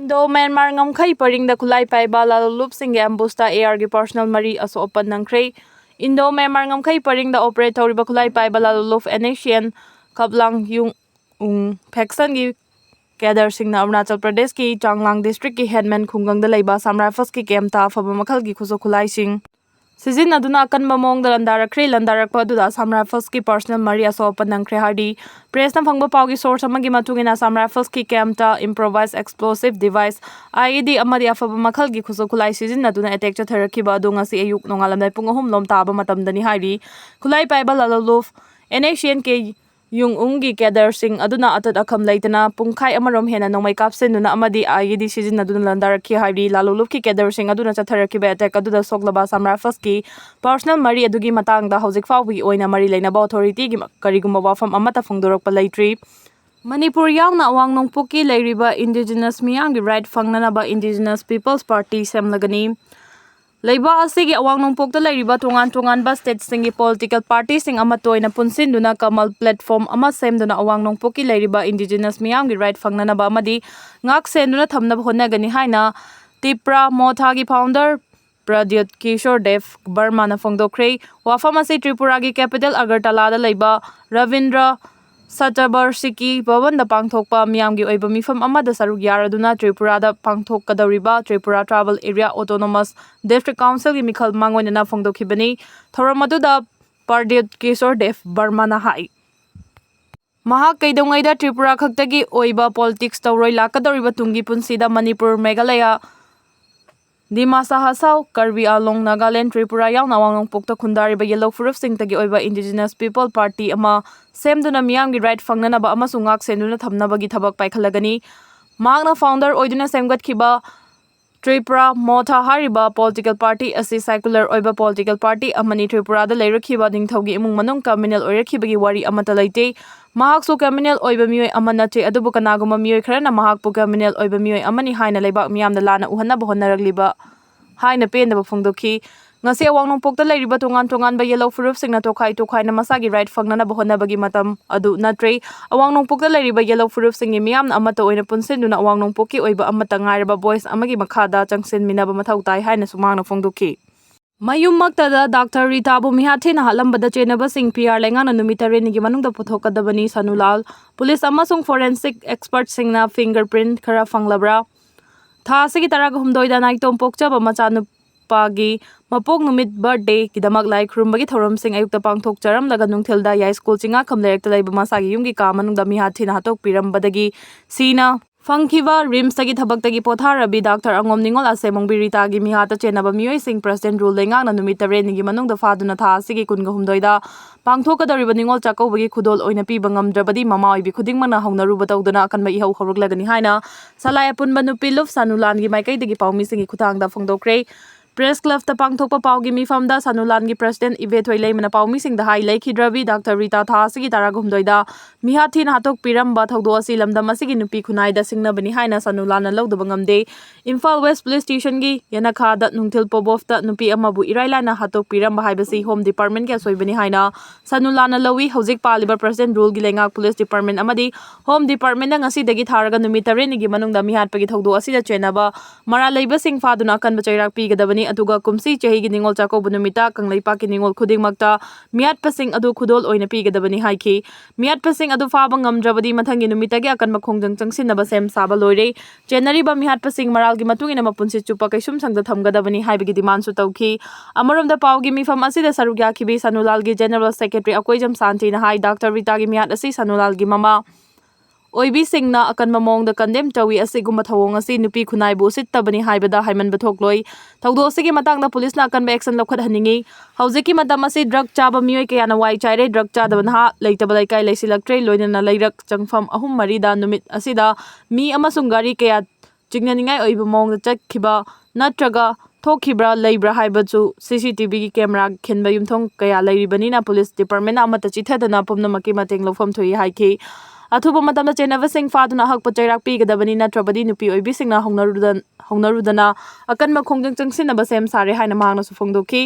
Myanmar ngamkhai paringda khulai paiba lalulup singge ambusta AR gi personal mari aso open nangkhre Myanmar ngamkhai paringda operate tawriba khulai paiba lalulup NACN kaplang yung faction gi Kader singna Arunachal Pradesh ki Changlang district ki headman khungangda leiba samrafas ki kemta faba makhal gi khuso khulai sing Sizin aduna Akanba Maongda Landarakpa aduda samrafas ki personal mari aso open nangkhre hardi press na phangba pawgi source amagi matungina samrafas ki kemta improvised explosive device IED amadi afaba makhal gi khuso khulai sizin aduna attack chatharakhiba adu ngasi ayuk nongalamdai pung 3 lom taba matamdani hardi khulai paiba laluluf NACN ke yung ungi Kader sing aduna atat akham leitana pungkhai amarom hena nongmai kapsenuna amadi IED sizin aduna landarakhi hardi lalulup ki Kader sing aduna chatharakhiba attack aduda soklaba samrafas ki personal mari adugi matangda hojik fawbi oina mari leinaba authority gi karigumba wafam amata phongdorokpa leitri Manipur yauna awang nongpuki leiriba indigenous miyang gi right fangnanaba indigenous people's party semlagani Leiba asigi awang nongpukta leiriba tongan ba state singi political party sing amatoina punsinduna kamal platform ama semduna awang nongpuki leiriba indigenous miyam gi right fangnanaba amadi ngak senduna thamnaba honagani haina Tipra Mothagi founder Pradyut Kishore Dev Burma na phongdokre wafamasi Tripura gi capital Agartala da leiba Ravindra Satabarsiki Bhavan da pangthokpa miyam gi oiba mifam amada saruk yaraduna Tripura da pangthokadariba Tripura Tribal Area Autonomous District Council gi mikhal mangoina phongdokhibani thoramadu da Pradyut Kishore Dev Burma na hai Mahak kaidongaida Tripura khaktagi oiba politics tawroi lakadariba tungi punsida Manipur Meghalaya Dimasa Hasau, Karbi Along, Nagaland, Tripura yaw nawang pukta kundari ba yellow furuf sing tagi oiba Indigenous People Party ama semduna miyam gi right fangnanaba amasung ngak senduna thamnaba gi thabak paikhalagani magna founder oiduna semgat khiba Tripura Motha hariba political party asi secular oiba political party amani Tripura da leirakhiba ningthaugi imung manung communal oirakhiba gi wari amata leite mahak su communal oiba mioi amana che adubu kanaguma mioi kharana mahak pu communal oiba mioi amani haina leibak miyamda lana uhanaba honaragliba haina pendaba phongdokhi ngase awang nongpokta leiriba tongan ba yellow furuf singna tokhai na masagi right fangnana bahonabagi matam adu natre awang nongpokta leiriba yellow furuf singi miyamna amata oina punsenduna awang nongpoki oiba amata ngairaba boys amagi makhada changsen minaba mathau tai haina sumangna phongdokhi Mayum Maktada Dr. Rita Bumihathina Halambada Chenaba Singh PR Lengana Numitare Nigi Manungda Puthokadabani Sanulal Police Amasung Forensic Expert Singna Fingerprint Kara Fanglabra Tha Sigi Taraga Humdoida Naitom Pokchaba Machanu Pagi Mapok Numit Birthday Kidamak Lai Krumbagi Thoram Singh Ayukta Pangthok Charam Laga Nungthilda Yai School Chinga Kamlerekta Laiba Masagi Yumgi Ka Manungda Mihathina Hatok Pirambadagi Sina Fangkiva Rims tagi thabak tagi potharabi Dr. Angom Ningol asemong birita gi mihata chenaba mioi sing president rule lengang na numitare nigi manung da faduna tha sigi kunga humdoida pangthokadariba ningol chakobagi khudol oina piba ngamdrabadi mama oibi khudingmana haunaruba tawduna akanba ihau khawruklagani haina salaya punba nupi luf sanulan gi maikai dagi pawmi singi khutangda phongdokre Press Club ta pangthokpa pawgi mifamda sanulan gi president Ivetoi leimana pawmi singda hai leikhidrabi Dr. Rita tha sigi taragumdoida mihathina hatok piramba thawdo asi lamdam asigi nupi khunai da singnabani haina sanulana lawdaba ngamde Imphal West Police Station gi yanakha da nungthil pobofta nupi amabu irailana hatok piramba haibasi Home Department ga soibani haina sanulana lawi hojik paliba president rule gi lengak Police Department amadi Home Department na ngasi dagi tharaga numitare ni gi manungda mihatpagi thawdo asi da chenaba mara leiba sing faduna kan bachairak pigadabani aduga kumsi chahigi ningol chakobu numita kanglaipa ki ningol khudingmakta miat pasing adu khudol oina pigadabani haiki miat pasing adu faba ngamdrabadi mathangi numitagi akan makhongjang changsinaba sem saba loire January ba mihat pasing maralgi matungina mapunsi chupa kaisum sangda thamgadabani haibagi demand su tawki amaromda pawgi mifam asida sarugya khibi Sanulalgi General Secretary Akoijam Santi na hai Dr. Rita gi miat asi Sanulalgi mama Oibi singna Akanba Maongda condemn tawi asiguma thawong asi nupi khunai bu sittabani haibada haiman bathokloi thawdo asigi matangda police na akanba action lokhat haningi haujiki matam asi drug chaba mioi kayana wai chaire drug chadabana ha leitabala kai leisilaktre loinana leirak changfam ahum marida numit asida mi amasung gari kaya chingnaningai oiba maongda chakhiba natraga thokibra leibra haibachu CCTV gi camera khenba yumthong kaya leiribani na police department amata chithadana pumnamaki mateng lofam thoi haiki Athuba matamda chenava sing faduna hakpa chairak pigadabani natrabadi nupi oibi singna hongnarudana akanma khongjang changsinaba sem sare haina mahangna su phongdokhi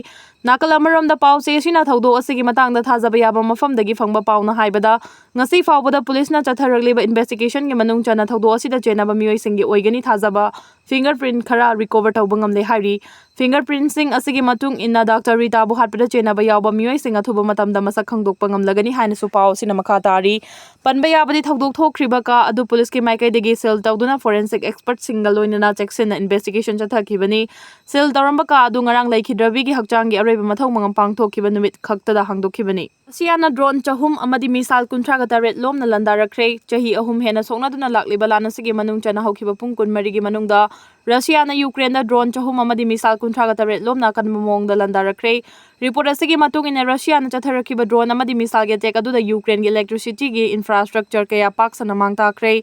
nakal amaramda pau se sina thawdo asigi matangda thajaba yaba mafamdagi phangba pauna haibada ngasi faubada police na chatharagliba investigation ge manung chana thawdo asida chenaba mioi singi oigani thajaba fingerprint khara recover tawba ngamle hari fingerprint sing asigi matung inna Dr. Rita bu hatpada chenaba yawba mioi singa thuba matamda masak khangdokpa ngamlagani haina su paw sina makha tari panba yabadi thawdok thokriba ka adu police ke maikai degi sel tawduna forensic expert single loinana checksin investigation chathakibani sel tawramba ka adu ngarang laikhidrabi gi hakchang gi araiba mathau mangam pangthokhiba numit khaktada hangdokhibani Siana drone chahum amadi misal kuntra ga taret lom na landarakre chahi ahum hena soknaduna lakliba lanasigi manung chana hokhiba pung kunmari gi manungda Russia na Ukraine da drone chahum amadi misal kuntra ga taret lom na Akanba Maongda landarakre report asigi matung ina Russia na chatharakiba drone amadi misal ge tek adu da Ukraine gi electricity gi infrastructure kaya paksana mangtakre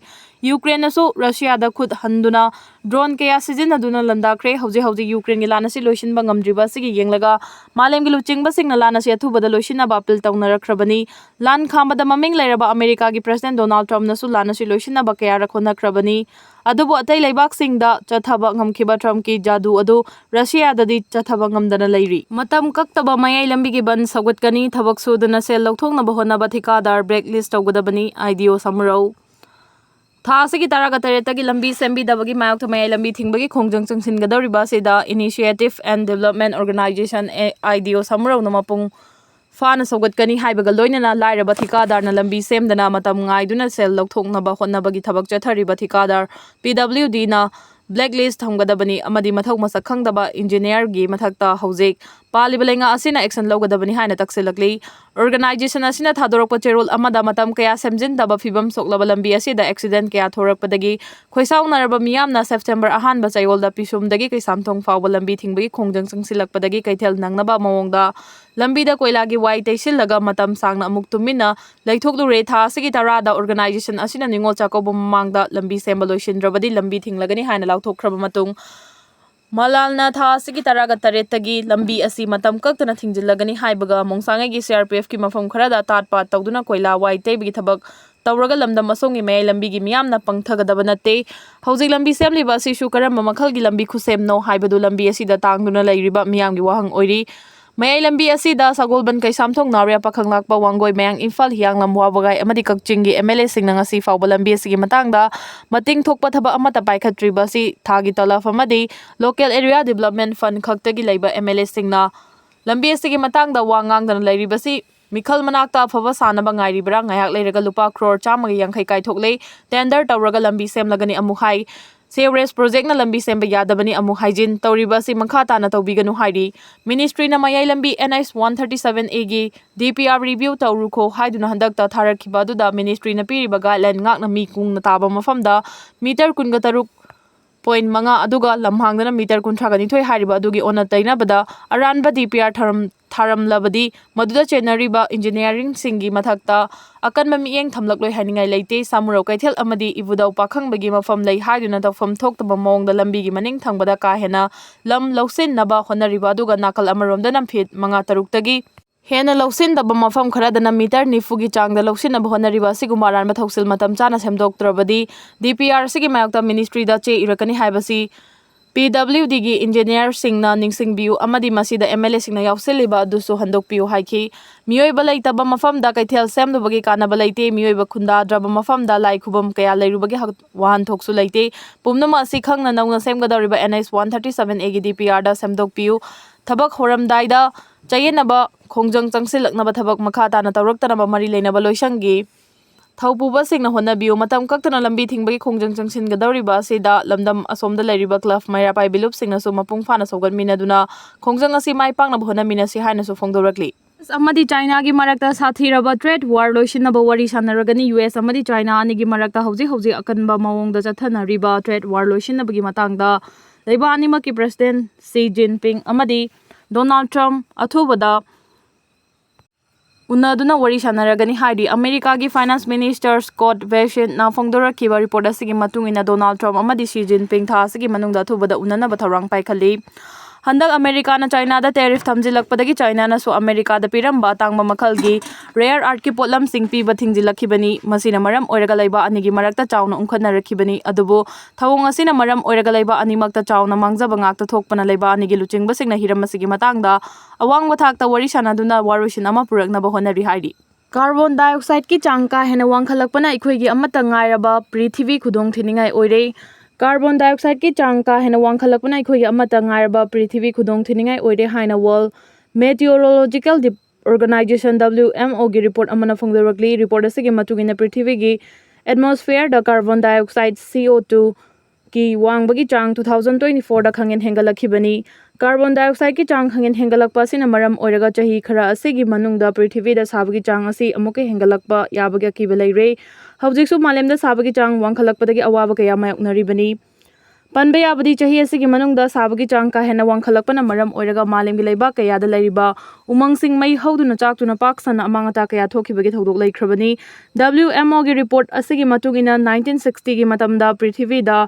Ukraine na so Russia da khud handuna drone kaya sizinaduna landakre hauji Ukraine gi lanasi loishinba ngamdriba sigi yenglaga malem gi luchingba singna lanasi athubada loishina ba appeal tawnarakhrabani lan khambada maming lairaba America gi President Donald Trump nasu lanasi loishina ba kaya rakhonakhrabani adubu atai laibak singda chathaba ngamkhiba Trump ki jadu adu Russia dadi chathaba ngamdana lairi matam kaktaba mayai lambi gi ban sagutkani thabak suduna sel lokthongna ba hona ba thikadar blacklist tawgadabani IDO samrau Thasigi taraga taretagi lambi sembi dabagi mayok to mayai lambi thingbagi khongjang changsingadoriba sida Initiative and Development Organization IDO samrau namapung fana sogatkani haibaga loinana lairaba thikadarna lambi semdana matam ngaiduna sel lokthoknaba honnabagi thabak chathariba thikadar PWD na blacklist thamgadabani amadi mathau masak khangdaba engineer gi mathakta hojik palibalenga asina action logadabani haina takselakli organization asina thadorokpa cherol amada matam kaya semjin daba fibam soklaba lambi asida accident kaya thorakpadagi khoisaunaraba miyamna September ahanba chayolda pisumdagi kaisamthong fawba lambi thingbagi khongjang changsilakpadagi kaithel nangnaba mawongda lambida koilagi wai taisillaga matam sangna amuk tumina laithokdure tha sigi tarada organization asina ningol chakoba mamangda lambi semba loisindrabadi lambi thinglagani haina lauthokraba matung Malalna tha sigi taraga taretagi lambi asi matam kaktana thingjillagani haibaga mongsangai gi CRPF ki mafam kharada tatpat tawduna koila wai tebigi thabak tawraga lamdam masongi may lambi gi miyamna pangthagadaba natte hauji lambi semliba asi shu karamba makhal gi lambi khusemno haibadu lambi asi da tangduna lairiba miyam gi wahang oiri Mayai lambi asida sagolban kay samthong narya pakhang lakpa wanggoy mayang Imphal hiyang lamwa bagay amadi kakchinggi MLA sing nang asi fawba lambi asigi matangda mating thokpa thaba amata paikhatriba si thagi talaf amadi local area development fund khaktagi laiba MLA sing na lambi asigi matangda wangangdana lairiba si Mikhal manakta afaba sanaba ngairibra ngayak leiraga lupa crore chamagi yangkhai kai thoklei tender tawraga lambi semlagani amukhai Sewerage project na lambi semba yadabani amu hygiene tawriba si makhata na tawbiganu hairi ministry na mayai lambi NS 137A gi DPR review tawruko haiduna handakta tharakhiba duda ministry na piriba guideline ngakna mi kung na taba mafamda meter kunga taruk point manga aduga lamhangdana meter kunthraga nithoi hariba adugi ona tainabada aranba DPR tharamlabadi maduda chenariba engineering singi mathakta akanba mieng thamlakloi haningai leite samurau kaithel amadi ibudau pakhangbagi mafam lei haiduna tawfam thoktaba mawongda lambi gi maning thangbada ka hena lam lausin naba honariba aduga nakal amaromda namphit manga taruktagi Hena lausin daba mafam kharadana meter nifugi changda lausin aba honariba sigumaran mathausil matam chana semdoktrabadi DPR sigi mayokta ministry da che irakani haibasi PWD gi engineer singna ningsingbiu amadi masida MLA singna yauseliba adusu handokpiu haiki miyoiba leitaba mafamda kaithel semdubagi kanaba leite miyoiba khunda draba mafamda lai khubam kaya leirubagi wahan thoksu leite pumnama asi khangna nauna semgadariba NS 137A gi DPR da semdokpiu thabak horamdaida chayenaba khongjang changsilaknaba thabak makha tana tawraktanaba mari leinaba loisangi thaupuba singna honabiu matam kaktana lambi thingbagi khongjang changsingadoriba sida lamdam asomda leiriba club maira pai bilup singna su mapung phana sogan minaduna khongjang asi mai pangna bhona minasi haina su phongdorakli amadi China gi marakta sathiraba trade war loisinaba wari sanaragani US amadi China ani gi marakta hauji Akanba Maongda chathanariba trade war loisinabagi matangda leiba anima ki president Xi Jinping amadi Donald Trump athubada Unaduna wari sanaragani haidi America gi finance minister Scott Bessent na phongdorakiba report asigi matungina Donald Trump amadi Xi Jinping tha asigi manungda thubada unanaba tharang paikhali Handak America na China da tariff thamjilakpadagi China na so America da piramba tangma makhalgi rare art ki potlam sing pi ba thingjilakibani masina maram oiraga laiba anigi marakta chawna umkhana rakhibani adubo thawong asina maram oiraga laiba animakta chawna mangjaba ngakta thokpana laiba anigi luchingba singna hiram asigi matangda awangba thakta wari sanaduna warusin ama purakna ba honari haidi carbon dioxide की चांग का हेना वांखलकपना अखोइगी अमता ngairaba पृथ्वी खुदोंग थिनिंगाई ओइरे carbon dioxide की चांग का हेना वांखलकपना अखोइगी अमता ngairaba पृथ्वी खुदोंग थिनिंगाई ओइरे हाइना world meteorological organisation WMO की report अमना फोंगदोरकली report असिगे मतुगिना पृथ्वी की atmosphere the carbon dioxide CO2 की वांगबगी चांग 2024 दा खंगेन हेंगलखिबनी carbon dioxide की चांग खंगेन हेंगलकपा सिना मरम ओइरगा चही खरा असिगी मनुंगदा पृथ्वी दा साबगी चांग असी अमुके हेंगलकपा याबगे किबे लैरे हौजिकसु मालेमदा साबगी चांग वांखलकपदगी अवाबा कया मायoknaribani पनबे याबदी चही असिगी मनुंगदा साबगी चांग का हेना वांखलकपना मरम ओइरगा मालेमगी लैबा कयादा लैरिबा उमंगसिंग मै हौदुना चाकतुना पाकसना अमांगता कया थोखिबगे थौदोक लैख्रबनी WMO की रिपोर्ट असिगी मतुगिना 1960 की मतमदा पृथ्वी दा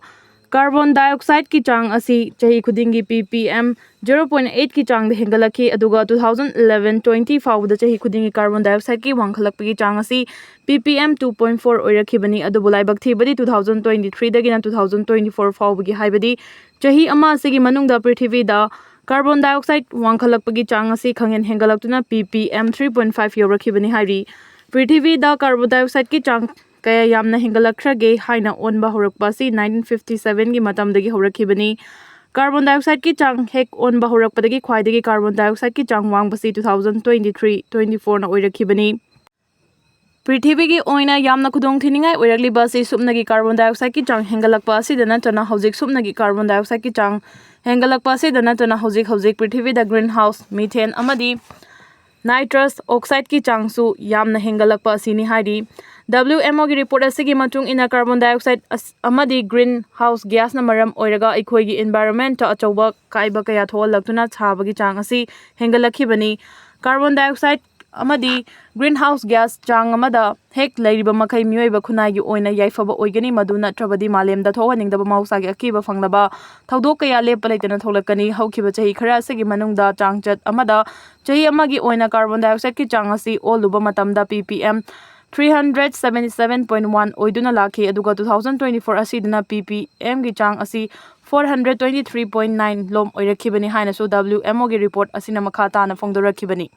कार्बन डाइऑक्साइड की चांग असी चही खुदिंगी ppm 0.8 की चांग हेंगलखी अदुगा 2011-20 फाउदा चही खुदिंगी कार्बन डाइऑक्साइड की वांखलकपगी चांग असी ppm 2.4 ओइरखिबनी अदुबु लाइबक थीबदी 2023 दगिना 2024 फाउबगी हाइबदी चही अमा असिगी मनुंगदा पृथ्वी दा कार्बन डाइऑक्साइड वांखलकपगी चांग असी खंगेन हेंगलक्तुना ppm 3.5 योरखिबनी हाइरी पृथ्वी दा कार्बन डाइऑक्साइड की चांग कया यामना हेंगलखरगे हाइना ओनबा होरकपासी 1957 की मतमदगी होरखिबनी कार्बन डाइऑक्साइड की चांग हेक ओनबा होरकपदगी ख्वाइदगी कार्बन डाइऑक्साइड की चांग वांगबसी 2023-24 ना ओइरखिबनी पृथ्वी की ओइना यामना खुदोंग थिनिंगाई ओइरकलिबासी सुपनगी कार्बन डाइऑक्साइड की चांग हेंगलकपासी दना तना हौजिक सुपनगी कार्बन डाइऑक्साइड की चांग हेंगलकपासी दना तना हौजिक पृथ्वी दा ग्रीन हाउस मीथेन अमदी नाइट्रस ऑक्साइड की चांगसु यामना हेंगलकपा असिनी हाइरी WMO की रिपोर्ट असिगी मतुंग इना कार्बन डाइऑक्साइड अमदी ग्रीन हाउस गैस ना मरम ओइरगा अखोइगी एनवायरनमेंट अचौबा काइबा कया थोलक्तुना छाबगी चांग असी हेंगलखिबनी कार्बन डाइऑक्साइड अमदी ग्रीन हाउस गैस चांग अमदा हेक लैरिबा मखै मियोइबा खुनाइगी ओइना याइफबा ओइगनी मदु नत्रबदी मालेमदा थोहनिंगदबा मौसागी अकीबा फंगलबा थौदोक कया लेपा लैतना थोलकनी हौखिबा चही खरा असिगी मनुंगदा चांगचत अमदा चही अमगी ओइना कार्बन डाइऑक्साइड की चांग असी ओलुबा मतमदा ppm 377.1 ओइदुना लाखी अदुगा 2024 असिदना ppm की चांग असी 423.9 लोम ओइरखिबनी हाइनासु WMO की रिपोर्ट असिना मखा ताना फोंगदोरखिबनी।